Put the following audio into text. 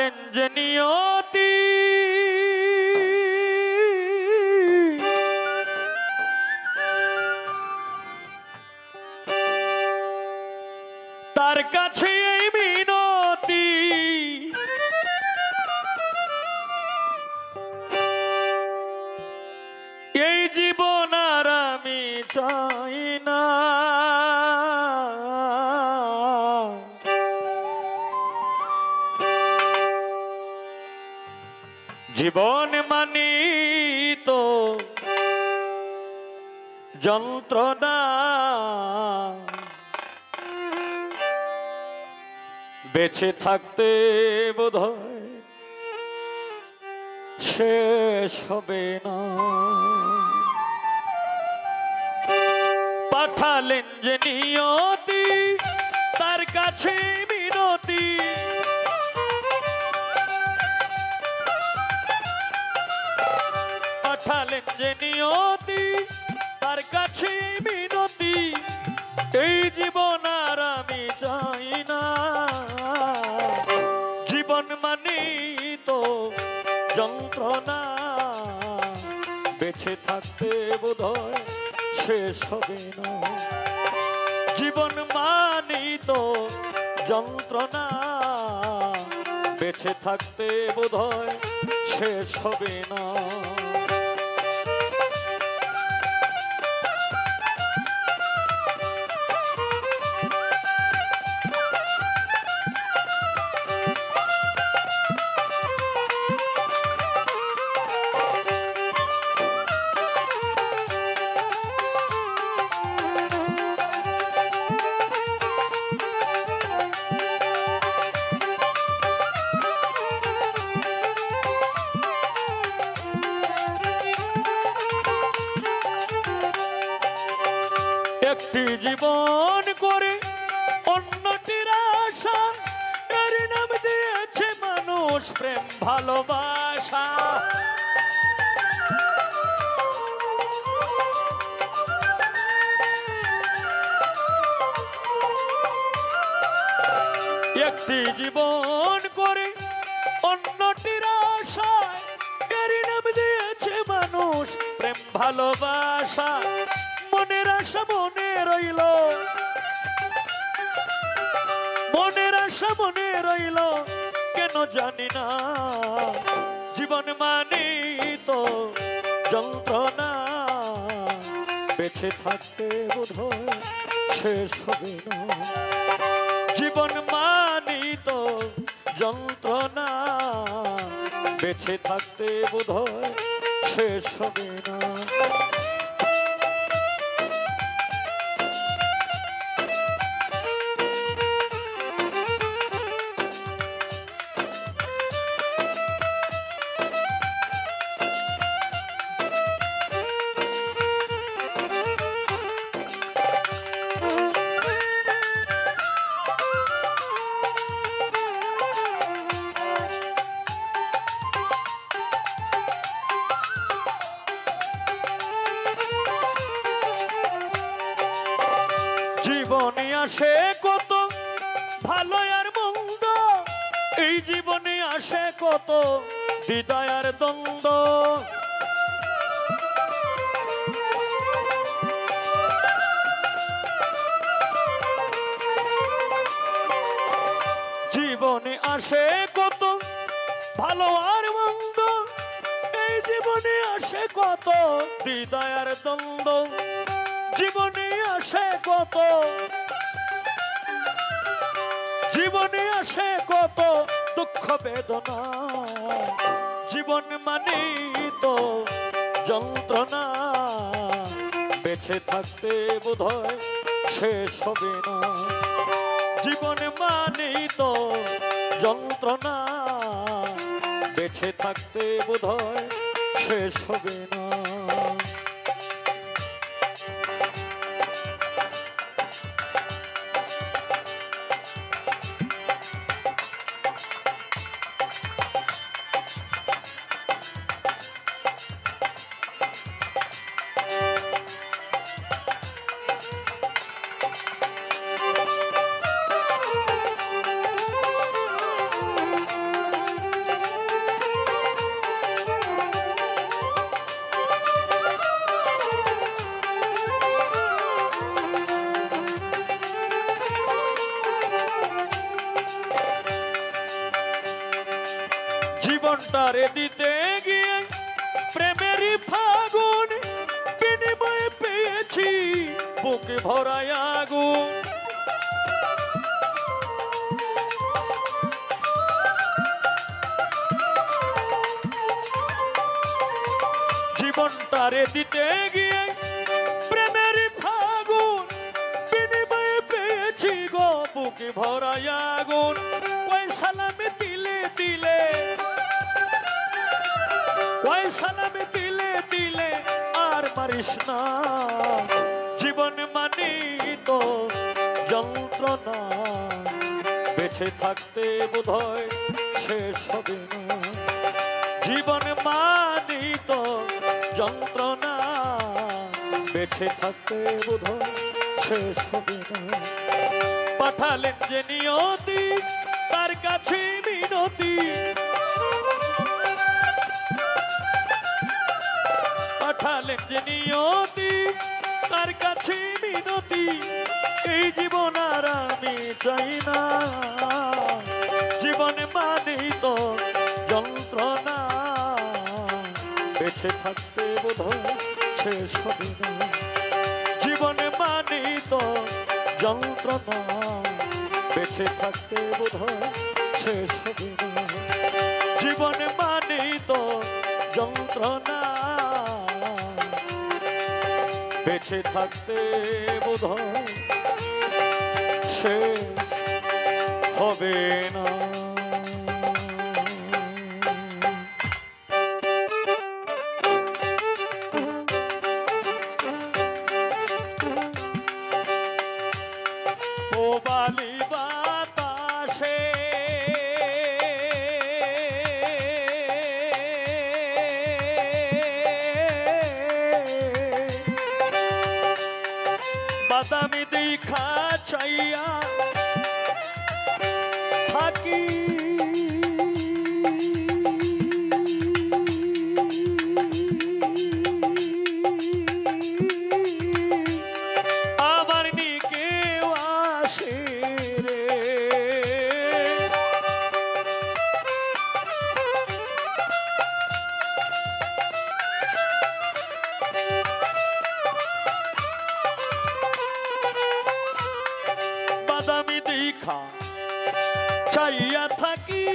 পাঠালেন যে নিয়তি তার কাছে এই মিনতি এই জীবন আর আমি চাই না জীবন মানি তো যন্ত্রণা বেঁচে থাকতে বোধহয় শেষ হবে না পাঠালেন যে নিয়তি তার কাছে মিনতি পাঠালেন যে নিয়তি তার কাছে মিনতি এই জীবন আর আমি চাই না জীবন মানে তো যন্ত্রণা বেঁচে থাকতে বোধহয় শেষ হবে না জীবন মানে তো যন্ত্রণা বেঁচে থাকতে বোধহয় শেষ হবে না একটি জীবন করে অন্যটির আশা এর নাম দিয়েছে মানুষ প্রেম ভালোবাসা একটি জীবন করে অন্যটির আশা এর নাম দিয়েছে মানুষ প্রেম ভালোবাসা মনের আশা মনে রইল মনের আশা মনে রইল কেন জানি না জীবন মানে তো যন্ত্রণা বেঁচে থাকতে বোধহয় শেষ হবে না জীবন মানে তো যন্ত্রণা বেঁচে থাকতে বোধহয় শেষ হবে না জীবনে আসে কত ভালো আর মন্দ এই জীবনে আসে কত দ্বিধা আর দ্বন্দ্ব জীবনে আসে কত ভালো আর মন্দ এই জীবনে আসে কত দ্বিধা আর দ্বন্দ্ব জীবনে আসে কত জীবনে আসে কত দুঃখ বেদনা জীবন মানে তো যন্ত্রণা বেঁচে থাকতে বোধহয় শেষ হবে না জীবন মানে তো যন্ত্রণা বেঁচে থাকতে বোধহয় শেষ হবে না জীবনটারে দিতে গিয়ে প্রেমেরই ফাগুন বিনিময়ে পেয়েছি বুকে ভরায় আগুন। জীবনটারে দিতে গিয়ে প্রেমেরই ফাগুন বিনিময়ে পেয়েছি গো বুকে ভরায় আগুন। কয় সালামে দিলে দিলে, কয় সালামে দিলে দিলে আর মারিস না। জীবন মানে তো যন্ত্রণা, বেঁচে থাকতে বোধহয় শেষ হবে না। জীবন মানে তো যন্ত্রণা, বেঁচে থাকতে বোধহয় শেষ হবে না। পাঠালেন যে নিয়তি তার কাছে মিনতি, পাঠালেন যে নিয়তি তার কাছে মিনতি। এই জীবন আর আমি চাই না। জীবন মানেই তো যন্ত্রণা, বেঁচে থাকতে বোধহয় শেষ হবে না। জীবন মানেই তো যন্ত্রণা, বেঁচে থাকতে বোধহয় শেষ হবে না। জীবন মানেই তো যন্ত্রণা, বেঁচে থাকতে বোধহয় শেষ হবে না। বালি বাতাসে বাদামি দেখা চাইয়া থাকি, আমার নিকে আসে রে। বাদামি দেখা চাইয়া থাকি,